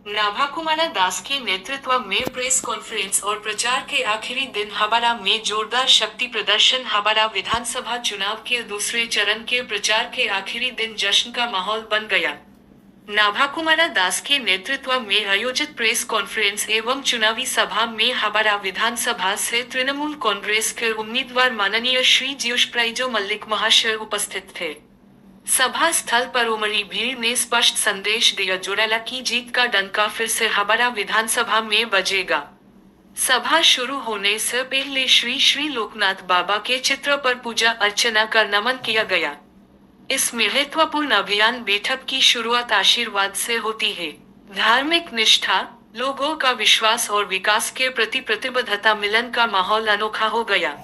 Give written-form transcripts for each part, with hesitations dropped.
नाभा कुमार दास के नेतृत्व में प्रेस कॉन्फ्रेंस और प्रचार के आखिरी दिन हबाड़ा में जोरदार शक्ति प्रदर्शन। हबाड़ा विधानसभा चुनाव के दूसरे चरण के प्रचार के आखिरी दिन जश्न का माहौल बन गया। नाभा कुमार दास के नेतृत्व में आयोजित प्रेस कॉन्फ्रेंस एवं चुनावी सभा में हबाड़ा विधानसभा से तृणमूल कांग्रेस के उम्मीदवार माननीय श्री जीउष प्राइजो मल्लिक महाशय उपस्थित थे। सभा स्थल पर उमड़ी भीड़ ने स्पष्ट संदेश दिया, जोड़ेला की जीत का डंका फिर से हबाड़ा विधानसभा में बजेगा। सभा शुरू होने से पहले श्री श्री लोकनाथ बाबा के चित्र पर पूजा अर्चना कर नमन किया गया। इस महत्वपूर्ण अभियान बैठक की शुरुआत आशीर्वाद से होती है। धार्मिक निष्ठा, लोगों का विश्वास और विकास के प्रति प्रतिबद्धता मिलन का माहौल अनोखा हो गया।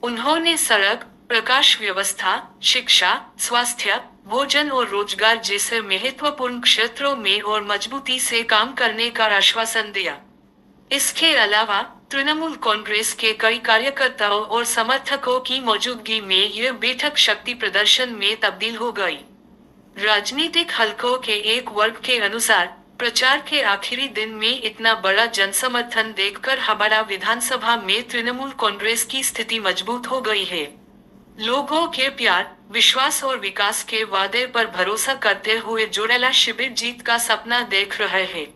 उन्होंने सड़क, प्रकाश व्यवस्था, शिक्षा, स्वास्थ्य, भोजन और रोजगार जैसे महत्वपूर्ण क्षेत्रों में और मजबूती से काम करने का आश्वासन दिया। इसके अलावा तृणमूल कांग्रेस के कई कार्यकर्ताओं और समर्थकों की मौजूदगी में यह बैठक शक्ति प्रदर्शन में तब्दील हो गई। राजनीतिक हलकों के एक वर्ग के अनुसार प्रचार के आखिरी दिन में इतना बड़ा जनसमर्थन देखकर हबाड़ा विधानसभा में तृणमूल कांग्रेस की स्थिति मजबूत हो गई है। लोगों के प्यार, विश्वास और विकास के वादे पर भरोसा करते हुए जोड़ेला शिविर जीत का सपना देख रहे हैं।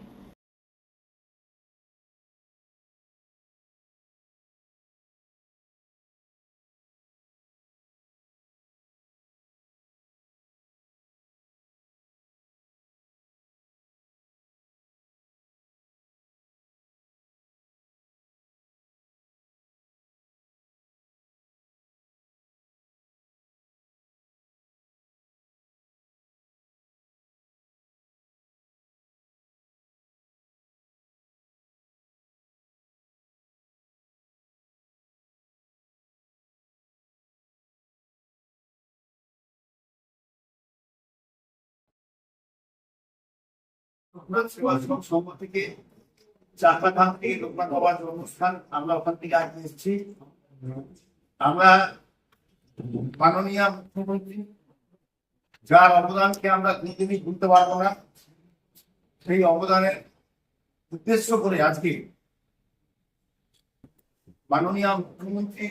সোমবার থেকে চাকলাখান থেকে লোকনাথ বাবার যে অনুষ্ঠান, আমরা ওখান থেকে আগে এসেছি। আমরা মাননীয় মুখ্যমন্ত্রী যার অবদানকে আমরা কোনোদিনই ভুলতে পারবো না, সেই অবদানের উদ্দেশ্য করে আজকে মাননীয় মুখ্যমন্ত্রী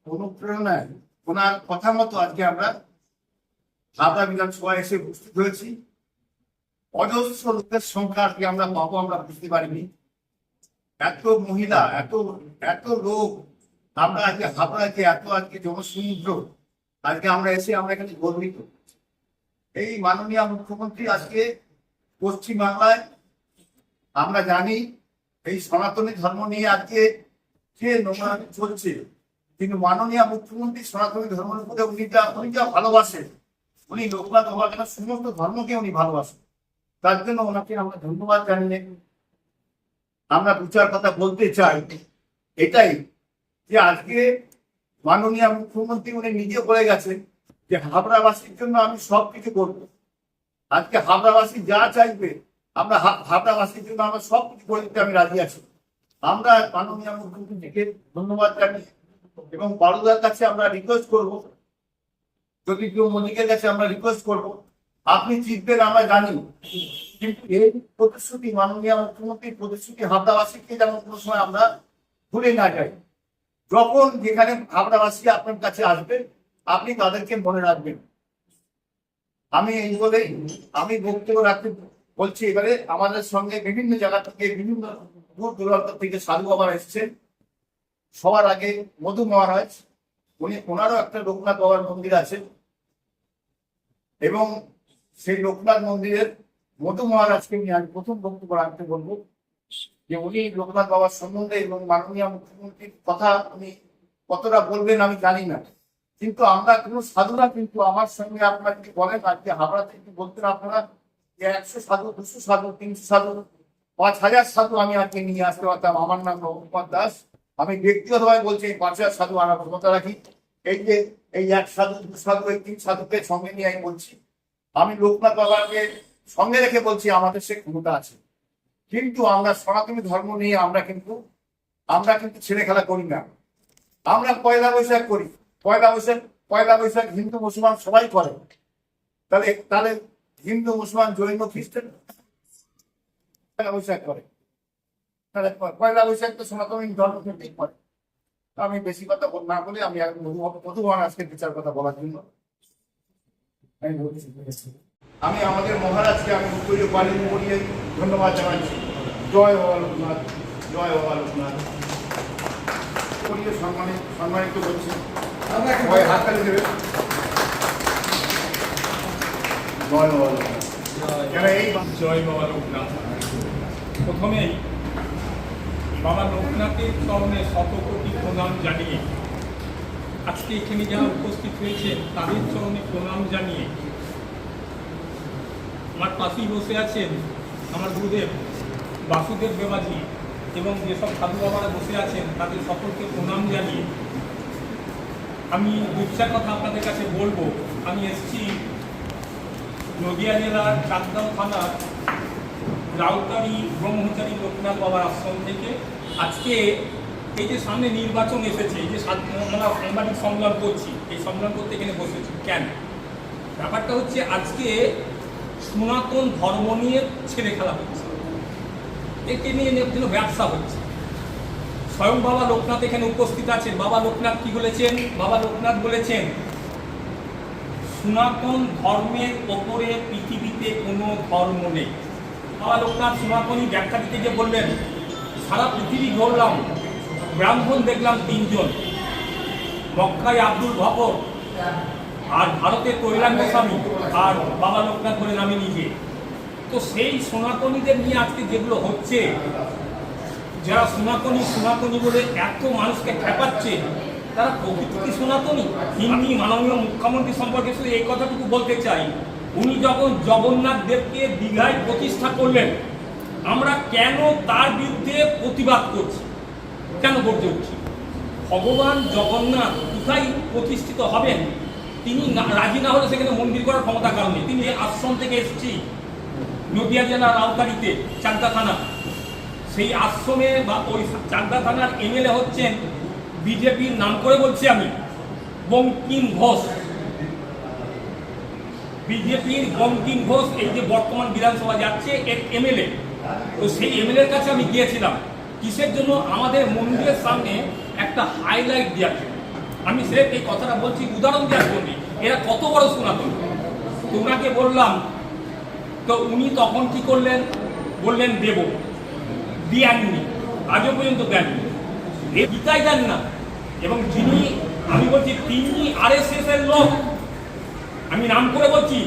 অনুপ্রেরণায় ওনার কথা মতো আজকে আমরা হাবড়া বিধানসভায় এসে উপস্থিত হয়েছি। অজস্র লোকের সংখ্যা আজকে আমরা পাবো, আমরা বুঝতে পারিনি। এত মহিলা, এত এত লোক, আমরা আজকে হাবড়াকে এত আজকে জনসমুদ্র আজকে আমরা এসে আমরা এখানে গর্বিত। এই মাননীয় মুখ্যমন্ত্রী আজকে পশ্চিমবাংলায় আমরা জানি এই সনাতনী ধর্ম নিয়ে আজকে যে নোংরামি চলছে, কিন্তু মাননীয় মুখ্যমন্ত্রী সনাতনী ধর্মের উপরে উনি যা ভালোবাসেন, উনি লোকনাথ বাবার সমস্ত ধর্মকে উনি ভালোবাসেন। তার জন্য ওনাকে আমরা ধন্যবাদ জানিয়ে আমরা দু চার কথা বলতে চাই। এটাই যে আজকে মাননীয় মুখ্যমন্ত্রী উনি নিজে বলে গেছেন যে হাবড়াবাসীর জন্য আমি সবকিছু করবো। আজকে হাবড়াবাসী যা চাইবে আমরা হাবড়াবাসীর জন্য আমরা সবকিছু করে দিতে আমি রাজি আছি। আমরা মাননীয় মুখ্যমন্ত্রীকে ধন্যবাদ জানি এবং বারুদার কাছে আমরা রিকোয়েস্ট করব, যদি কেউ মল্লিকের কাছে আমরা রিকোয়েস্ট করব, আপনি জিতবেন আমরা জানি, কিন্তু এই প্রতিশ্রুতি মাননীয় মুখ্যমন্ত্রীর প্রতিশ্রুতি হাবড়াবাসীকে যেন কোনো সময় আমরা ভুলে না যাই। যখন যেখানে হাবড়াবাসী আপনার কাছে আসবে আপনি তাদেরকে মনে রাখবেন। আমি এই বলে আমি বক্তব্য রাখতে বলছি। এবারে আমাদের সঙ্গে বিভিন্ন জায়গা থেকে বিভিন্ন দূর দূরান্ত থেকে সাধু বাবা এসছেন। সবার আগে মধু মহারাজ, ওনারও একটা লোকনাথ বাবার মন্দির আছে এবং সেই লোকনাথ মন্দিরের মধু মহারাজকে নিয়ে আমি প্রথম বক্তব্য রাখতে বলবো যে উনি লোকনাথ বাবার সম্বন্ধে এবং মাননীয় মুখ্যমন্ত্রীর কথা উনি কতটা বলবেন আমি জানি না, কিন্তু আমরা কোনো সাধুরা কিন্তু আমার সঙ্গে আপনারা যদি বলেন আজকে হাবড়া থেকে বলতেন আপনারা যে 100 সাধু, 200 সাধু, 300 সাধু, 5000 সাধু আমি আজকে নিয়ে আসতে পারতাম। আমার নাম রঘুপত দাস। আমি ব্যক্তিগতভাবে বলছি এই 5000 সাধু আনার ক্ষমতা রাখি। এই যে এই 1 সাধু, 2 সাধু, এই 3 সাধুকে সঙ্গে নিয়ে আমি বলছি, আমি লোকনাথ বাবাকে সঙ্গে রেখে বলছি আমাদের সে ক্ষমতা আছে। কিন্তু আমরা সনাতনী ধর্ম নিয়ে আমরা কিন্তু ছেড়ে খেলা করি না। আমরা পয়লা বৈশাখ করি, পয়লা বৈশাখ হিন্দু মুসলমান সবাই করে। তাহলে হিন্দু মুসলমান জৈন খ্রিস্টান পয়লা বৈশাখ করে, তাহলে পয়লা বৈশাখ তো সনাতনী ধর্মকেন্দ্রিক করে। তো আমি বেশি কথা না বলে আমি মধুবান আজকে বিচার কথা বলার জন্য আমি বলছি। আমি আমাদের মহারাজকে আমি উত্তরীয় বাড়ি পড়িয়ে ধন্যবাদ জানাচ্ছি। জয় বাবা লোকনাথ, জয় বাবা লোকনাথ পড়িয়ে সম্মানিত করছি। সবাই হাততালি দেবে। জয় বাবা লোকনাথ। কেন এই জয় বাবা লোকনাথ। প্রথমেই বাবা লোকনাথের চরণে শত কোটি প্রণাম জানিয়ে, আজকে এখানে যারা উপস্থিত হয়েছে তাদের চরণে প্রণাম জানিয়ে, আমার পাশেই বসে আছেন আমার গুরুদেব বাসুদেব দেবাজি এবং যেসব সাধু বাবারা বসে আছেন তাদের সকলকে প্রণাম জানিয়ে আমি দুইটা কথা আপনাদের কাছে বলবো। আমি এসেছি নদিয়া জেলার চাকদাও থানার রাউতারি ব্রহ্মচারী লোকনাথ বাবার আশ্রম থেকে। আজকে এই যে সামনে নির্বাচন এসেছে, এই যে আমরা সাংবাদিক সংগ্রাম করছি, এই সংগ্রাম করতে এখানে বসেছি কেন? ব্যাপারটা হচ্ছে আজকে সনাতন ধর্ম নিয়ে ছেলে খেলা হচ্ছে, একে নিয়ে যেন ব্যবসা হচ্ছে। স্বয়ং বাবা লোকনাথ এখানে উপস্থিত আছেন। বাবা লোকনাথ কি বলেছেন? বাবা লোকনাথ বলেছেন সনাতন ধর্মের ওপরে পৃথিবীতে কোনো ধর্ম নেই। বাবা লোকনাথ সনাতনী ব্যাখ্যা দিতে গিয়ে বললেন, সারা পৃথিবী ঘুরলাম, ব্রাহ্মণ দেখলাম 3 জন, মক্কায় আব্দুল ভকর, আর ভারতে কৈলাস গোস্বামী, আর বাবা লোকনাথ বলেন আমি নিজে। তো সেই সনাতনীদের নিয়ে আজকে যেগুলো হচ্ছে, যারা সনাতনী বলে এত মানুষকে খেপাচ্ছে, তারা প্রকৃত কি সনাতনী? হিন্দি মাননীয় মুখ্যমন্ত্রী সম্পর্কে শুধু এই কথাটুকু বলতে চাই, উনি যখন জগন্নাথ দেবকে দীঘায় প্রতিষ্ঠা করলেন, আমরা কেন তার বিরুদ্ধে প্রতিবাদ করছি, কেন করতে হচ্ছে? ভগবান জগন্নাথ কোথায় প্রতিষ্ঠিত হবেন, তিনি রাজি না হলে সেখানে মন্দির করার ক্ষমতা কারণে তিনি আশ্রম থেকে এসেছি নদিয়া জেলার রাউতারিতে চাকদা থানা, সেই আশ্রমে বা ওই চাকদা থানার এমএলএ হচ্ছেন বিজেপির, নাম করে বলছি আমি, বঙ্কিম ঘোষ। বিজেপির বঙ্কিম ঘোষ এই যে বর্তমান বিধানসভা যাচ্ছে এর এমএলএ। তো সেই এমএলএর কাছে আমি গিয়েছিলাম কিসের জন্য? আমাদের মন্দিরের সামনে একটা হাইলাইট দেওয়ার জন্য। আমি সে এই কথাটা বলছি উদাহরণ দেওয়ার জন্য, এরা কত বড় সনাতন। তো ওনাকে বললাম, তো উনি তখন কি করলেন? বললেন দেব, দেননি, আজও পর্যন্ত দেননি, গীতাই দেন না। এবং যিনি, আমি বলছি তিনি আরএসএস এর লোক, আমি নাম করে বলছি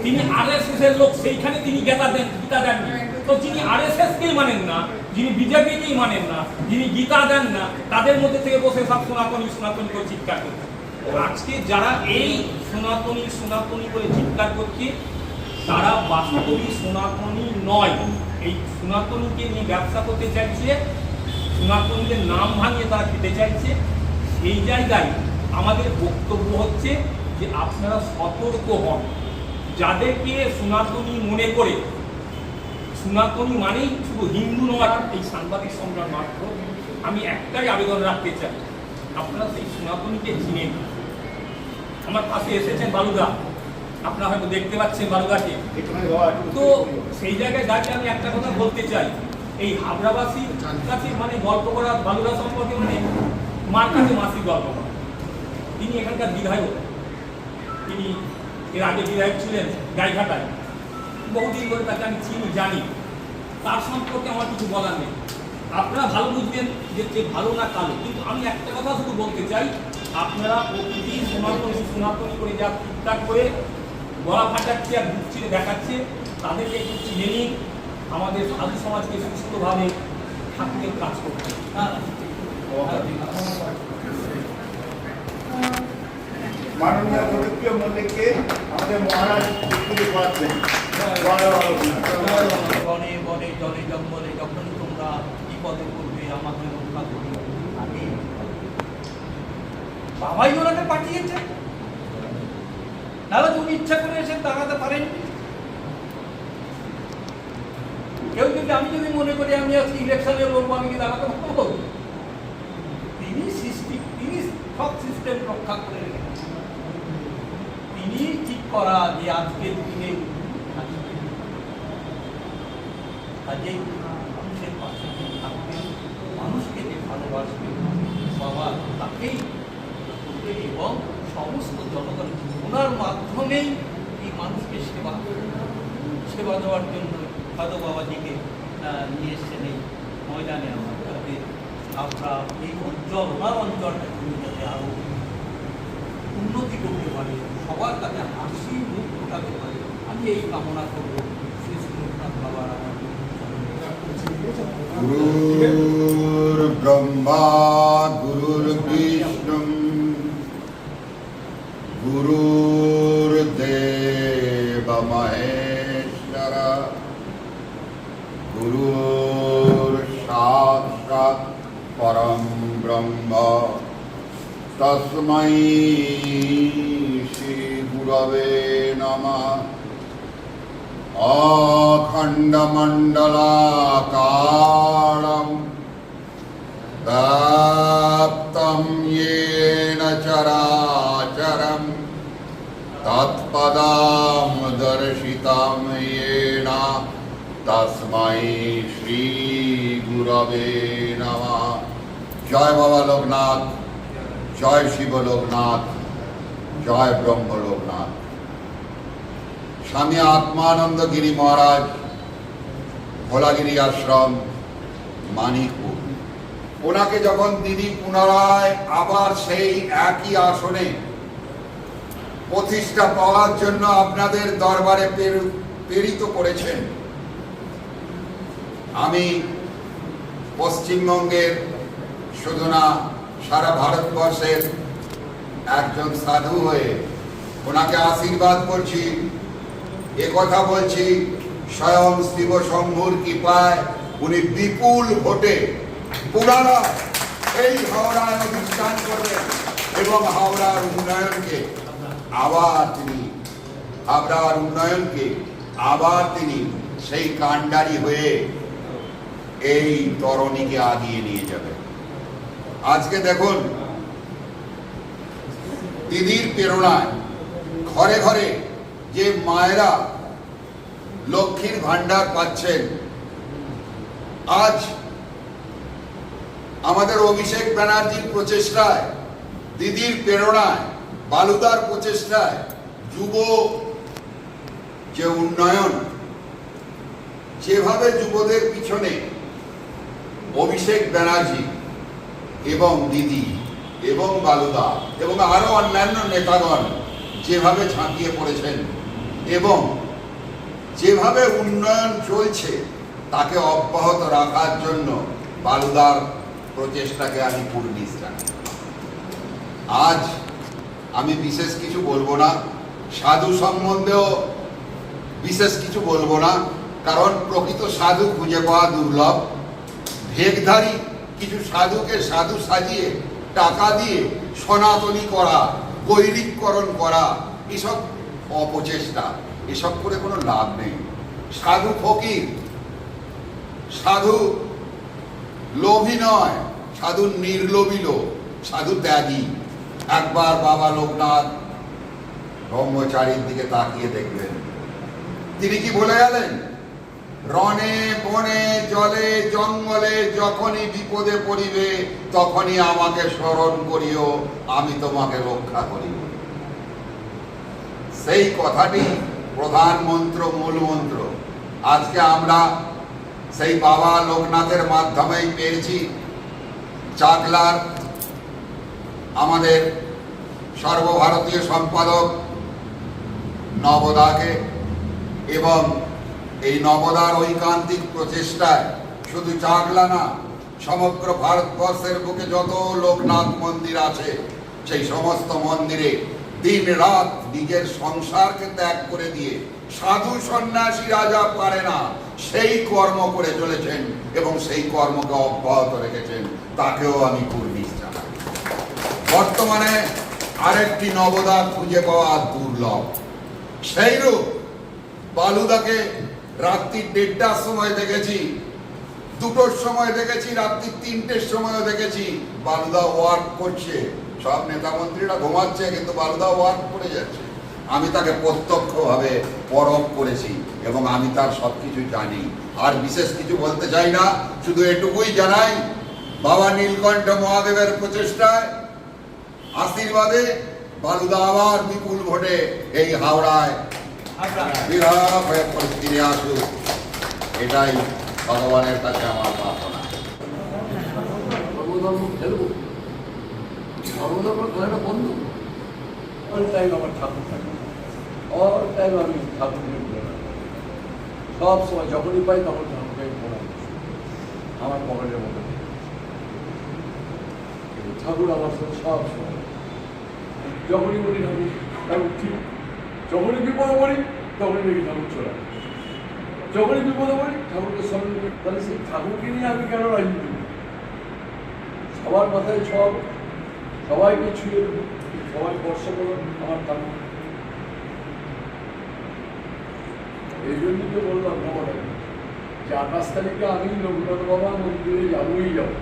তিনি আরএসএস এর লোক, সেইখানে তিনি গীতা দেননি। তো যিনি আরএসএস কেই মানেন না, যিনি বিজেপিকেই মানেন না, যিনি গীতা দেন না, তাদের মধ্যে থেকে বসে সব সনাতনী করে চিৎকার করছে। আজকে যারা এই সনাতনী করে চিৎকার করছে, তারা বাস্তবই সনাতনী নয়। এই সনাতনীকে নিয়ে ব্যবসা করতে চাইছে, সনাতনীদের নাম ভাঙিয়ে তারা খেতে চাইছে। এই জায়গায় আমাদের বক্তব্য হচ্ছে যে আপনারা সতর্ক হন। যাদেরকে সনাতনী মনে করে, সনাতনী মানেই শুধু হিন্দু নয়, এই সাংবাদিক সংগ্রাম মাত্র আমি একটাই আবেদন রাখতে চাই, আপনারা সেই সনাতনীকে চিনেন। আমার পাশে এসেছেন বালুদা, আপনারা হয়তো দেখতে পাচ্ছেন বালুদাকে। তো সেই জায়গায় দাঁড়িয়ে আমি একটা কথা বলতে চাই, এই হাবড়াবাসীর কাছে মানে গল্প করা বালুদা সম্পর্কে, মানে মার কাছে মাসির গল্প করা। তিনি এখানকার বিধায়ক, তিনি এর আগে বিধায়ক ছিলেন গাইঘাটায়, বহুদিন ধরে তাকে আমি চিনি, জানি। তার সম্পর্কে আমার কিছু বলার নেই, আপনারা ভালো বুঝবেন যে ভালো না কালো। কিন্তু আমি একটা কথা শুধু বলতে চাই, আপনারা প্রতিদিন সনাতনী করে যা চিৎকার করে গলা ফাটাচ্ছে আর বুক চিরে দেখাচ্ছে, তাদেরকে একটু চিনে নিন। আমাদের সাধু সমাজকে সুস্থভাবে ঠাকুরের কাজ করতে। মাননীয় প্রতিক্রিয়া মল্লিককে আমাদের মহারাজ করাচ্ছেন। বনে বনে জলে জঙ্গলে যখন তোমরা বিপদে করবে আমাকে রক্ষা করবে। আমি বাবাই ওনাকে পাঠিয়েছে, নাহলে উনি ইচ্ছা করে এসে দাঁড়াতে পারেন। কেউ যদি, আমি যদি মনে করি আমি আজকে ইলেকশনে লড়বো, আমি কি দাঁড়াতে পারবো? তিনি সব সিস্টেম রক্ষা করে রেখেছেন। তিনি ঠিক করা যে আজকের দিনে কাজেই মানুষের পাশে যে থাকবে, মানুষকে যে ভালোবাসবে, বাবা তাকেই করবে এবং সমস্ত জনগণ ওনার মাধ্যমেই এই মানুষকে সেবা দেওয়ার জন্য সাধু বাবাজিকে নিয়ে এসছেন এই ময়দানে। আমার যাতে আমরা এই অঞ্চল, ওনার অঞ্চলটা যাতে আরও উন্নতি করতে পারে, সবার কাছে হাসি মুখ ফোটাতে পারে, আমি এই কামনা করবো। শ্রী শ্রী লোকনাথ বাবার আমার গুরুর ব্রহ্মা গুরুর বিষ্ণু গুরুর দেব মহেশ্বর গুরুর সাক্ষাৎ পরম ব্রহ্ম তস্मै শ্রী গুরবে নমঃ। अखण्डमण्डलाकारं व्याप्तं येन चराचरं तत्पदं दर्शितं येन तस्मै श्रीगुरवे नमः। जय बाबा लोकनाथ, जय शिव लोकनाथ, जय ब्रह्म लोकनाथ। स्वामी आत्मानंद गिरी महाराज, भोलागिरी आश्रम, मानिकपुर। ওনাকে যখন দিদি পুনরায় আবার সেই একই আসনে প্রতিষ্ঠা পাওয়ার জন্য আপনাদের দরবারে প্রেরিত করেছেন, আমি পশ্চিমবঙ্গের শুধু না সারা ভারতবর্ষের একজন সাধু হয়ে ওনাকে আশীর্বাদ করছি। একথা বলছি স্বয়ং শিব শম্ভুর কৃপায় উনি বিপুল ভোটে পুনরায় এই হাওড়ায় অধিষ্ঠান করবেন এবং হাওড়ার উন্নয়নকে আবার তিনি সেই কাণ্ডারি হয়ে এই তরণীকে আগিয়ে নিয়ে যাবেন। আজকে দেখুন দিদির প্রেরণায় ঘরে ঘরে যে মায়েরা লক্ষ্মীর ভান্ডার পাচ্ছেন, আজ আমাদের অভিষেক ব্যানার্জির প্রচেষ্টায়, দিদির প্রেরণায়, বালুদার প্রচেষ্টায় যুব যে উন্নয়ন, যেভাবে যুবদের পিছনে অভিষেক ব্যানার্জি এবং দিদি এবং বালুদা এবং আরো অন্যান্য নেতাগণ যেভাবে ঝাঁপিয়ে পড়েছেন এবং যেভাবে উন্নয়ন চলছে তাকে অব্যাহত রাখার জন্য বালুদার প্রচেষ্টাকে আমি কুর্নিশ জানাই। আজ আমি বিশেষ কিছু বলবো না, সাধু সম্বন্ধেও বিশেষ কিছু বলবো না, কারণ প্রকৃত সাধু খুঁজে পাওয়া দুর্লভ। ভেগধারী কিছু সাধুকে সাধু সাজিয়ে টাকা দিয়ে সনাতনী করা, গৈরিককরণ করা, এসব অপচেষ্টা, এসব করে কোনো লাভ নেই। সাধু ফকির, সাধু লোভী নয়, সাধু নির্লোভী লোক, সাধু ত্যাগী। একবার বাবা লোকনাথ ব্রহ্মচারীর দিকে তাকিয়ে দেখবেন, তিনি কি বলে গেলেন? রণে বনে জলে জঙ্গলে যখনই বিপদে পড়িবে তখনই আমাকে স্মরণ করিও, আমি তোমাকে রক্ষা করিব। সেই কথাটি প্রধান মন্ত্র, মূল মন্ত্র। আজকে আমরা সেই বাবা লোকনাথের মাধ্যমেই পেয়েছি চাকলার আমাদের সর্বভারতীয় সম্পাদক নবদাকে, এবং এই নবদার ঐকান্তিক প্রচেষ্টায় শুধু চাকলা না, সমগ্র ভারতবর্ষের বুকে যত লোকনাথ মন্দির আছে সেই সমস্ত মন্দিরে দিন রাত নিজের সংসারকে ত্যাগ করে দিয়ে সাধু সন্ন্যাসী রাজা পারে না সেই কর্ম করে চলেছেন এবং সেই কর্মকে অব্যাহত রেখেছেন, তাকেও আমি কুর্নিশ জানাই। বর্তমানে আরেকটি নবদা খুঁজে পাওয়া দুর্লভ। সেইরূপ বালুদাকে রাত্রি 1:30টার সময় দেখেছি, 2টোর সময় দেখেছি, রাত্রি 3টের সময়ও দেখেছি। বালুদা ওয়ার্ক করছে, সব নেতা মন্ত্রীরা ঘুমাচ্ছে কিন্তু বালুদা ওয়ার্ক করে যাচ্ছে। আমি তাকে প্রত্যক্ষভাবে পরখ করেছি এবং আমি তার সবকিছু জানি। আর বিশেষ কিছু বলতে চাই না, শুধু এটুকুই জানাই, বাবা নীলকণ্ঠ মহাদেবের প্রচেষ্টায় আশীর্বাদে বালুদা আবার বিপুল ভোটে এই হাওড়ায় বিরাট হয়ে ফিরে আসুক, এটাই ভগবানের কাছে আমার প্রার্থনা। সর্বধর্ম খেলবো, সর্বধর্ম খেলাটা বন্ধ। অল টাইম আমার ঠাকুর থাকে, অল টাইম আমি ঠাকুরকে বলে সব সময় যখনই পাই তখন ঠাকুরকে প্রণাম আমার পকেটের মধ্যে। ঠাকুর আমার সাথে সব সময়, যখনই বলি ঠাকুর ঠাকুর ঠিক, যখনই বিপদে পড়ি তখনই দেখি ঠাকুর চলে, যখনই বিপদে পড়ি ঠাকুরকে স্মরণ করি। তাহলে সেই ঠাকুরকে নিয়ে আমি কেন রাজনীতি করি? সবার মাথায় সব, সবাইকে ছুঁয়ে দেবো, সবাই স্পর্শ করো আমার ঠাকুর। এই জন্যই তো বললাম আমাদের যে 28 তারিখে আমি রঘুনাথ বাবা মন্দিরে যাবোই যাবো।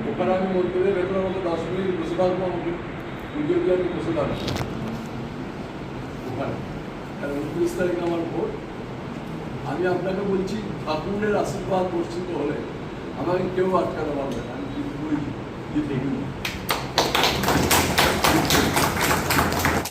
ওখানে আমি মন্দিরের ভেতরে আমাকে 10 মিনিট বসে থাকবো, আমাকে পুজো দিয়ে আমি বসে থাকবো ওখানে। আর 29 তারিখে আমার ভোট। আমি আপনাকে বলছি, ঠাকুরের আশীর্বাদ বর্ষিত হলে আমাকে কেউ আটকাতে পারবে না, আমি জিতবই, জিতে